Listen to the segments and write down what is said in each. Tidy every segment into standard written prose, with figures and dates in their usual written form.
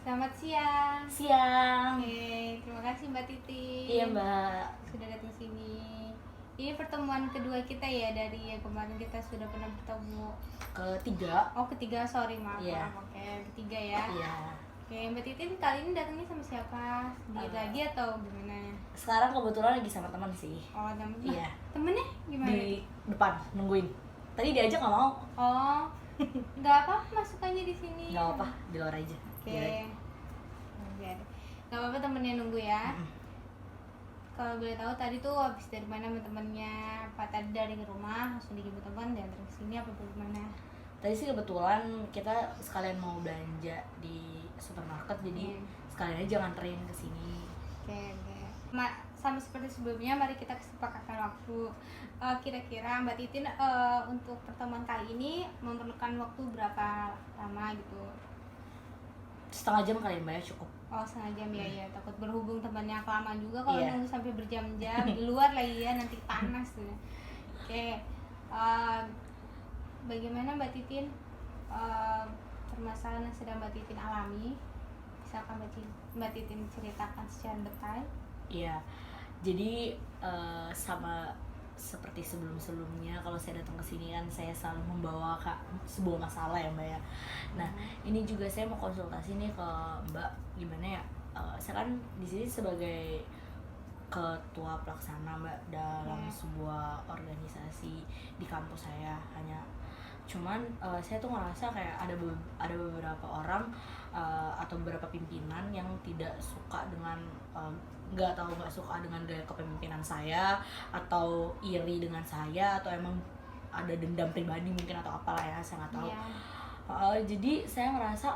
Selamat siang. Siang. Oke, terima kasih Mbak Titi. Iya Mbak. Sudah datang sini. Ini pertemuan kedua kita ya, dari yang kemarin kita sudah pernah bertemu. Ketiga. Oh, ketiga, sorry maaf. Iya. Oke, ketiga ya. Iya. Oke, Mbak Titi kali ini datangnya sama siapa? Sendiri lagi atau gimana? Sekarang kebetulan lagi sama teman sih. Oh, temen. Iya. Temennya gimana? Di depan nungguin. Tadi diajak nggak mau. Oh, nggak apa-apa masukannya di sini. Nggak apa, di luar aja. Oke. Biar. Nggak apa-apa, temennya nunggu ya. Kalau boleh tahu tadi tuh habis dari mana sama temennya? Apa tadi dari rumah langsung dijemput teman dan terus sini apa bagaimana? Tadi sih kebetulan kita sekalian mau belanja di supermarket, jadi sekalian aja nganterin ke sini. Oke. Sama seperti sebelumnya, mari kita kesepakatan waktu. Kira-kira Mbak Titin untuk pertemuan kali ini memerlukan waktu berapa lama gitu? Setengah jam kali Mbak ya, cukup. Oh, setengah jam ya. Takut berhubung temannya kelamaan juga kalau Iya. nunggu sampai berjam-jam di luar lagi ya, nanti panas tuh. Oke. Bagaimana Mbak Titin permasalahan yang sedang Mbak Titin alami? Misalkan Mbak Titin ceritakan secara detail. Iya. Jadi sama seperti sebelum-sebelumnya, kalau saya datang ke sini kan saya selalu membawa sebuah masalah ya Mbak ya. Nah, ini juga saya mau konsultasi nih ke Mbak, gimana ya? Saya kan di sini sebagai ketua pelaksana Mbak dalam sebuah organisasi di kampus saya. Cuman saya tuh ngerasa kayak ada beberapa orang atau beberapa pimpinan yang tidak suka dengan nggak suka dengan gaya kepemimpinan saya, atau iri dengan saya, atau emang ada dendam pribadi mungkin atau apalah ya, saya nggak tahu. Jadi saya ngerasa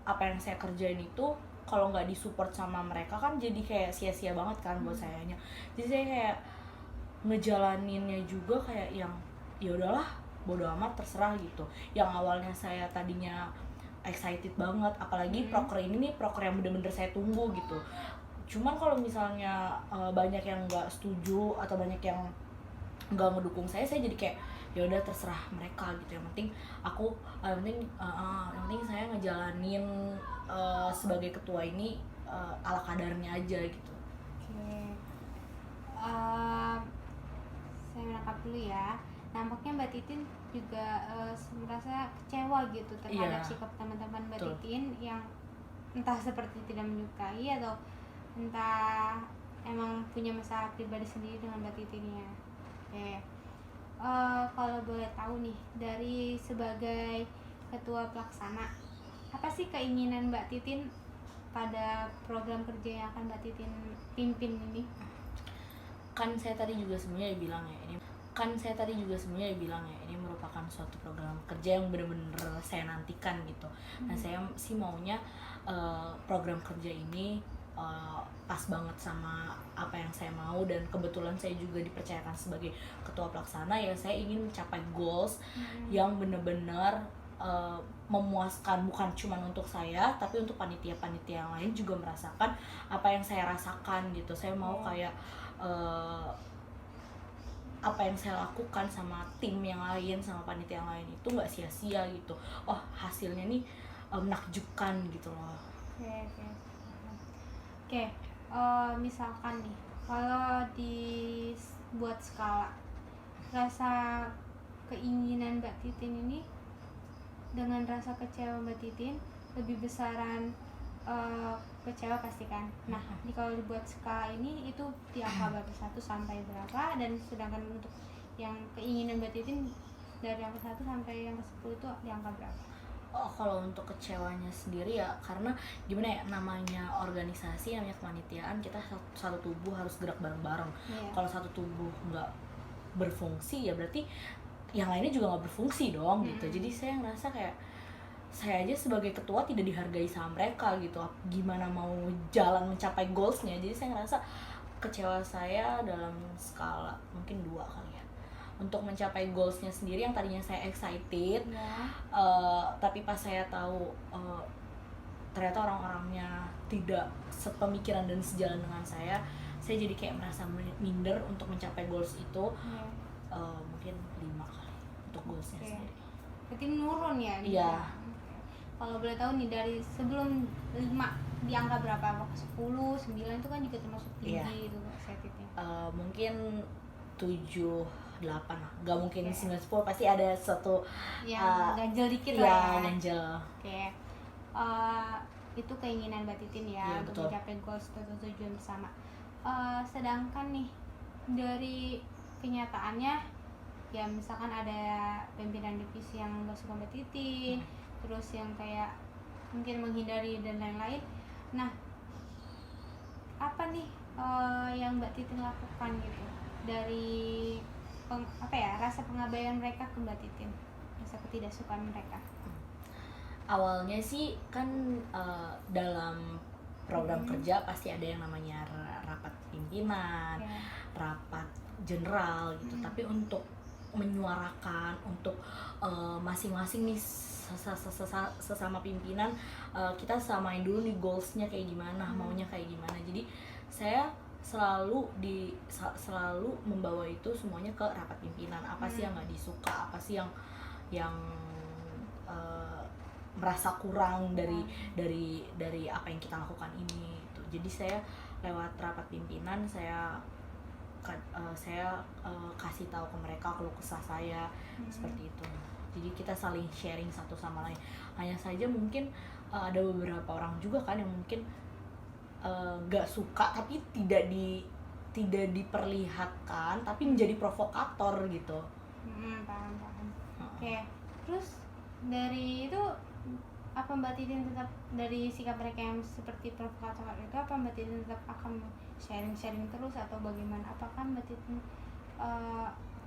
apa yang saya kerjain itu kalau nggak disupport sama mereka kan jadi kayak sia-sia banget kan buat sayanya. Jadi saya kayak ngejalaninnya juga kayak yang ya udahlah, bodo amat, terserah gitu. Yang awalnya saya tadinya excited banget, apalagi proker ini nih proker yang bener-bener saya tunggu gitu. Cuman kalau misalnya banyak yang nggak setuju atau banyak yang nggak ngedukung saya jadi kayak ya udah terserah mereka gitu. Yang penting yang penting saya ngejalanin sebagai ketua ini ala kadarnya aja gitu. Oke. Saya menangkap dulu ya. Nampaknya Mbak Titin juga merasa kecewa gitu terhadap sikap teman-teman Mbak Titin yang entah seperti tidak menyukai atau entah emang punya masalah pribadi sendiri dengan Mbak Titinnya. Oke. Kalau boleh tahu nih, dari sebagai ketua pelaksana, apa sih keinginan Mbak Titin pada program kerja yang akan Mbak Titin pimpin ini? Kan saya tadi juga sebenarnya bilang ya, ini merupakan suatu program kerja yang benar-benar saya nantikan gitu. Nah, saya sih maunya program kerja ini pas banget sama apa yang saya mau, dan kebetulan saya juga dipercayakan sebagai ketua pelaksana ya. Saya ingin mencapai goals yang benar-benar memuaskan, bukan cuma untuk saya tapi untuk panitia-panitia yang lain juga merasakan apa yang saya rasakan gitu. Saya mau kayak apa yang saya lakukan sama tim yang lain, sama panitia yang lain itu nggak sia-sia gitu. Oh, hasilnya nih menakjubkan gitu loh. Oke. Misalkan nih, kalau dibuat skala, rasa keinginan Mbak Titin ini dengan rasa kecewa Mbak Titin lebih besaran kecewa pasti kan. Nah, kalau dibuat skala ini itu di angka berapa, 1 sampai berapa, dan sedangkan untuk yang keinginan Mbak Titin dari angka 1 sampai yang ke 10 itu di angka berapa? Oh, kalau untuk kecewanya sendiri ya karena gimana ya, namanya organisasi, namanya kepanitiaan, kita satu tubuh harus gerak bareng-bareng. Kalau satu tubuh nggak berfungsi ya berarti yang lainnya juga nggak berfungsi dong gitu. Jadi saya ngerasa kayak saya aja sebagai ketua tidak dihargai sama mereka gitu. Gimana mau jalan mencapai goalsnya? Jadi saya ngerasa kecewa saya dalam skala mungkin 2 kali ya. Untuk mencapai goalsnya sendiri yang tadinya saya excited, tapi pas saya tahu ternyata orang-orangnya tidak sepemikiran dan sejalan dengan saya jadi kayak merasa minder untuk mencapai goals itu. Mungkin 5 kali untuk goalsnya sendiri. Berarti menurun ya? Iya. kalau boleh tahu nih dari sebelum 5 di angka berapa? Apakah 10, 9 itu kan juga termasuk tinggi itu setitnya. Mungkin 7, 8 lah. Gak mungkin 9, Oke. 10, pasti ada satu Yang ganjel dikit iya, lah ya. ganjel. Oke. Itu keinginan Mbak Titin ya, Iya, untuk betul. mencapai goals atau tujuan bersama. Sedangkan nih dari kenyataannya ya misalkan ada pimpinan divisi yang gak suka Mbak Titin, terus yang kayak mungkin menghindari dan lain-lain. Nah, apa nih yang Mbak Titin lakukan gitu dari rasa pengabaian mereka ke Mbak Titin, rasa ketidaksukaan mereka? Awalnya sih kan dalam program kerja pasti ada yang namanya rapat pimpinan, Ya. rapat general gitu. Tapi untuk menyuarakan untuk masing-masing nih sesama pimpinan, kita samain dulu nih goalsnya kayak gimana, maunya kayak gimana. Jadi saya selalu membawa itu semuanya ke rapat pimpinan. Apa sih yang nggak disuka, apa sih yang merasa kurang dari apa yang kita lakukan ini gitu. Jadi saya lewat rapat pimpinan saya kasih tahu ke mereka keluh kesah saya, seperti itu. Jadi kita saling sharing satu sama lain. Hanya saja mungkin ada beberapa orang juga kan yang mungkin gak suka tapi tidak diperlihatkan, tapi menjadi provokator gitu. Paham. Oke. Terus dari itu apa Mbak Titin tetap dari sikap mereka yang seperti provokator itu, apa Mbak Titin tetap akan sharing terus atau bagaimana? Apakah Mbak Titin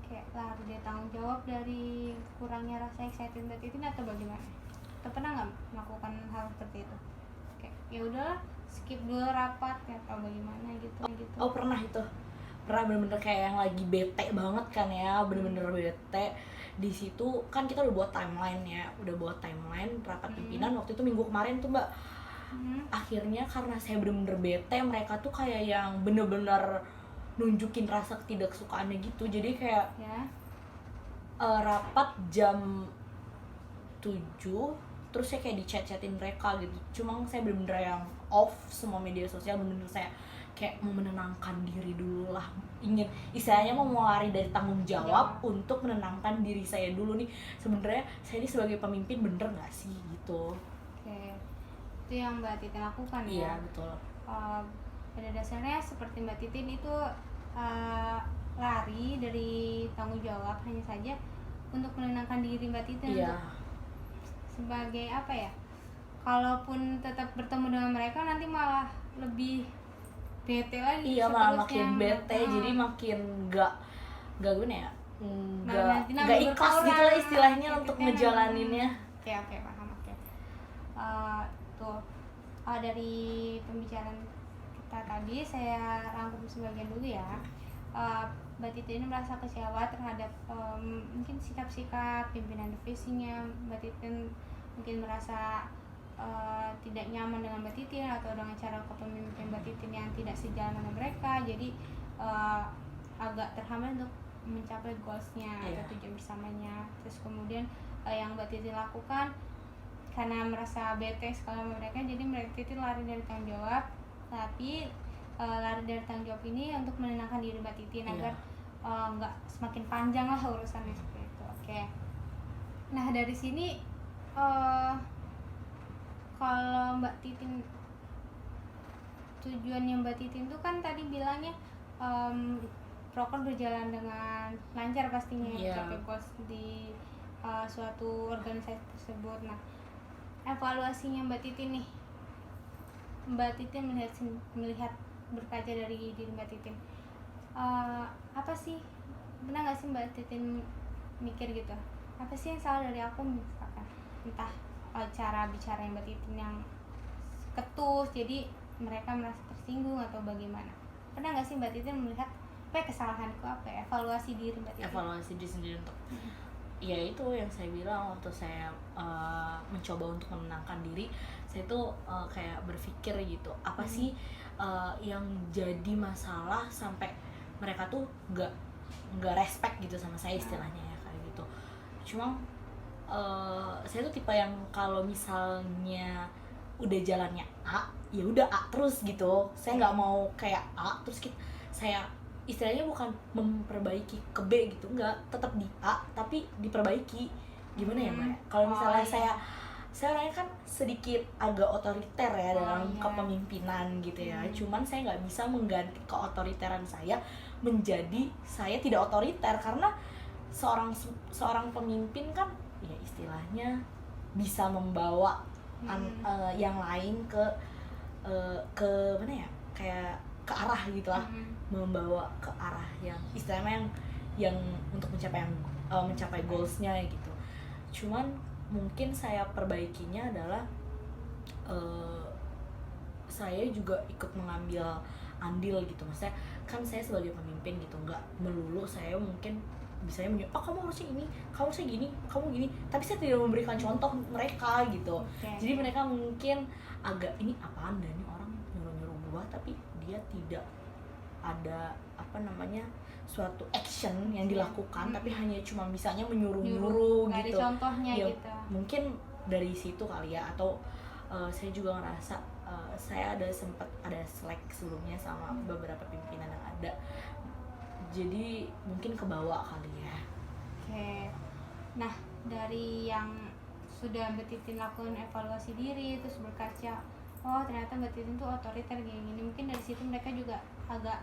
kayak lari dari tanggung jawab dari kurangnya rasa excited Mbak Titin atau bagaimana? Atau pernah nggak melakukan hal seperti itu? Kayak ya udahlah skip dulu rapat atau bagaimana gitu. Oh pernah bener-bener kayak yang lagi bete banget kan ya, bener-bener bete. Di situ kan kita udah buat timeline rapat pimpinan waktu itu minggu kemarin tuh Mbak. Akhirnya karena saya bener-bener bete, mereka tuh kayak yang bener-bener nunjukin rasa ketidaksukaannya gitu. Jadi kayak rapat jam 7 terus saya kayak di chat-chatin mereka gitu. Cuma saya bener-bener yang off semua media sosial, bener-bener saya kayak mau menenangkan diri dulu lah, istilahnya mau lari dari tanggung jawab untuk menenangkan diri saya dulu nih. Sebenarnya saya ini sebagai pemimpin bener nggak sih gitu. Oke, itu yang Mbak Titin lakukan ya. Iya betul. Pada dasarnya seperti Mbak Titin itu lari dari tanggung jawab hanya saja untuk menenangkan diri Mbak Titin. Iya. Untuk sebagai apa ya? Kalaupun tetap bertemu dengan mereka nanti malah lebih bete lagi. Iya, malah makin bete, jadi makin nggak gimana ya, nggak ikhlas gitu lah istilahnya untuk ngejalaninnya. Oke, paham. Tuh dari pembicaraan kita tadi saya rangkum sebagian dulu ya. Mbak Titin merasa kecewa terhadap mungkin sikap-sikap pimpinan divisinya. Mbak Titin mungkin merasa tidak nyaman dengan Mbak Titin atau dengan cara kepemimpinan Mbak Titin yang tidak sejalan dengan mereka, jadi agak terhambat untuk mencapai goalsnya atau tujuan bersamanya. Terus kemudian yang Mbak Titin lakukan karena merasa bete sekali sama mereka, jadi Mbak Titin lari dari tanggung jawab, tapi lari dari tanggung jawab ini untuk menenangkan diri Mbak Titin agar nggak semakin panjang lah urusannya seperti itu. Oke. Nah dari sini kalau Mbak Titin, tujuannya Mbak Titin tuh kan tadi bilangnya proker berjalan dengan lancar pastinya, capai goals di suatu organisasi tersebut. Nah evaluasinya Mbak Titin nih, Mbak Titin melihat berkaca dari diri Mbak Titin, apa sih, pernah nggak sih Mbak Titin mikir gitu, apa sih yang salah dari aku misalkan, entah cara bicara Mbak Titin yang ketus jadi mereka merasa tersinggung atau bagaimana? Pernah nggak sih Mbak Titin melihat apa kesalahanku, evaluasi diri Mbak Titin? Evaluasi diri sendiri untuk ya itu yang saya bilang waktu saya mencoba untuk menenangkan diri, saya tuh kayak berpikir gitu, apa sih yang jadi masalah sampai mereka tuh nggak respect gitu sama saya istilahnya ya kayak gitu. Cuma saya tuh tipe yang kalau misalnya udah jalannya A, ya udah A terus gitu. Saya nggak mau kayak A terus saya istilahnya bukan memperbaiki ke B gitu, nggak, tetap di A tapi diperbaiki. Gimana ya Mbak? Kalau misalnya saya orangnya kan sedikit agak otoriter ya dalam kepemimpinan gitu ya. Cuman saya nggak bisa mengganti keotoriteran saya menjadi saya tidak otoriter, karena seorang pemimpin kan ya istilahnya bisa membawa yang lain ke mana ya, kayak ke arah gitulah, membawa ke arah yang istilahnya yang untuk mencapai goalsnya gitu. Cuman mungkin saya perbaikinya adalah saya juga ikut mengambil andil gitu. Maksudnya kan saya sebagai pemimpin gitu, nggak melulu saya mungkin bisanya kamu harusnya ini, kamu harusnya gini, kamu gini, tapi saya tidak memberikan contoh mereka gitu. Jadi mereka mungkin agak ini apaan dan ini orang nyuruh-nyuruh gua tapi dia tidak ada suatu action yang dilakukan, tapi hanya cuma misalnya menyuruh-nyuruh gitu. Contohnya ya, gitu. Mungkin dari situ kali ya, atau saya juga ngerasa saya sempat ada slack sebelumnya sama beberapa pimpinan yang ada, jadi mungkin kebawa kali ya. Oke. Nah, dari yang sudah Mbak Titin lakukan evaluasi diri, terus berkaca, oh ternyata Mbak Titin tuh otoriter gini, mungkin dari situ mereka juga agak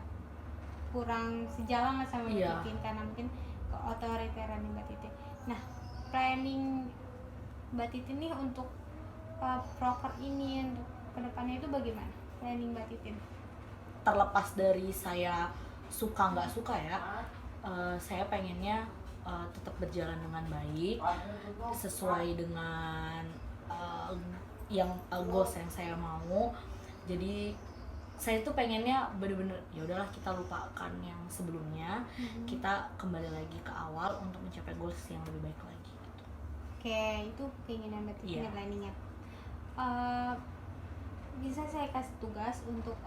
kurang sejalan lah sama Mbak Titin, karena mungkin keotoriteran Mbak Titin. Nah, planning Mbak Titin nih untuk proker ini untuk kedepannya itu bagaimana? Planning Mbak Titin? Terlepas dari saya suka nggak suka ya, saya pengennya tetap berjalan dengan baik sesuai dengan yang goals yang saya mau. Jadi saya tuh pengennya bener-bener ya udahlah, kita lupakan yang sebelumnya, kita kembali lagi ke awal untuk mencapai goals yang lebih baik lagi gitu. Oke, itu keinginan Mbak Titin ya, planningnya. Bisa saya kasih tugas untuk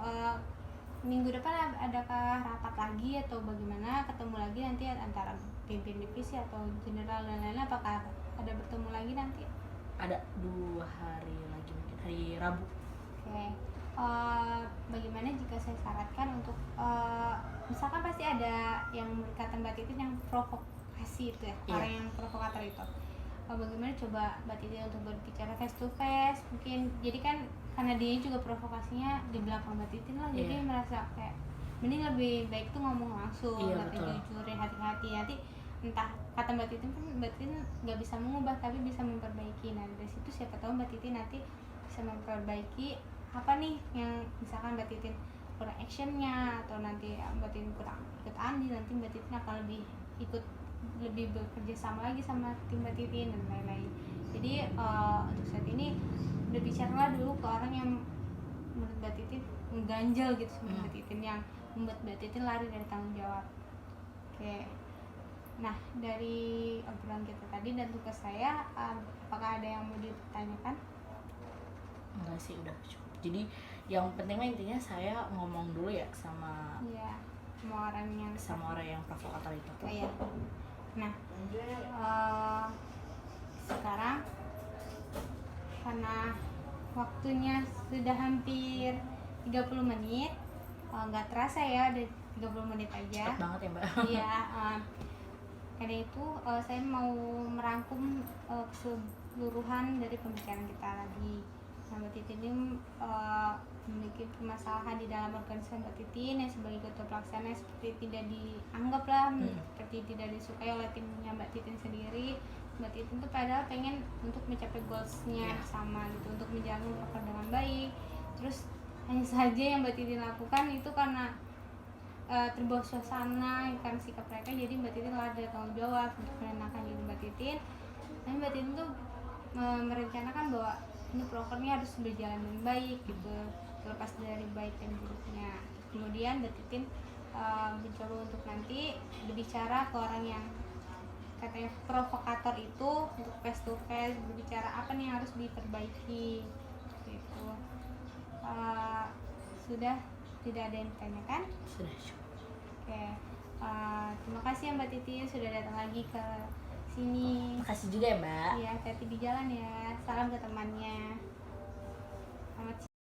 minggu depan adakah rapat lagi atau bagaimana, ketemu lagi nanti antara pimpin divisi atau general dan lain-lain, apakah ada bertemu lagi nanti? Ada 2 hari lagi, mungkin hari Rabu. Oke. Bagaimana jika saya syaratkan untuk misalkan pasti ada yang berkata Mbak Titin yang provokasi itu ya, orang yang provokator itu. Bagaimana coba Mbak Titin untuk berbicara face to face, mungkin jadi kan karena dia juga provokasinya di belakang Mbak Titin lah, jadi merasa kayak mending lebih baik tuh ngomong langsung, jujur, hati-hati. Nanti entah kata Mbak Titin kan, Mbak Titin nggak bisa mengubah tapi bisa memperbaiki. Nah dari situ siapa tahu Mbak Titin nanti bisa memperbaiki apa nih yang misalkan Mbak Titin kurang actionnya, atau nanti Mbak Titin kurang ikut andil, nanti Mbak Titin akan lebih bekerja sama lagi sama tim Mbak Titin dan lain-lain. Jadi untuk saat ini berbicaralah dulu ke orang yang menurut Mbak Titin mengganjal gitu sama Mbak Titin, yang membuat Mbak Titin lari dari tanggung jawab. Oke. Nah, dari obrolan kita tadi dan tugas saya, apakah ada yang mau ditanyakan? Enggak sih, udah cukup. Jadi yang penting intinya saya ngomong dulu ya sama sama orang yang provokator itu. Iya. Nah, sekarang karena waktunya sudah hampir 30 menit, nggak terasa ya, ada 30 menit aja. Cepet banget ya Mbak. Iya, karena itu saya mau merangkum keseluruhan dari pembicaraan kita lagi. Nah, Mbak Titin ini memiliki permasalahan di dalam organisasi Mbak Titin yang sebagai ketua pelaksana seperti tidak dianggap lah, seperti tidak disukai oleh timnya Mbak Titin sendiri. Mbak Titin tuh padahal pengen untuk mencapai goalsnya sama gitu, untuk menjalankan proker dengan baik. Terus hanya saja yang Mbak Titin lakukan itu karena terbawa suasana, karena sikap mereka, jadi Mbak Titin lari dari tanggung jawab untuk menenangkan diri Mbak Titin. Tapi Mbak Titin tuh merencanakan bahwa ini prokernya harus berjalan dengan baik gitu, terlepas dari baik dan buruknya. Kemudian Mbak Titin mencoba untuk nanti berbicara ke orang yang katanya provokator itu, untuk face to face berbicara apa nih yang harus diperbaiki gitu. Sudah tidak ada yang ditanyakan? Sudah. Oke. Terima kasih ya Mbak Titin sudah datang lagi ke sini. Makasih juga ya Mbak. Iya, hati-hati di jalan ya. Salam ke temannya.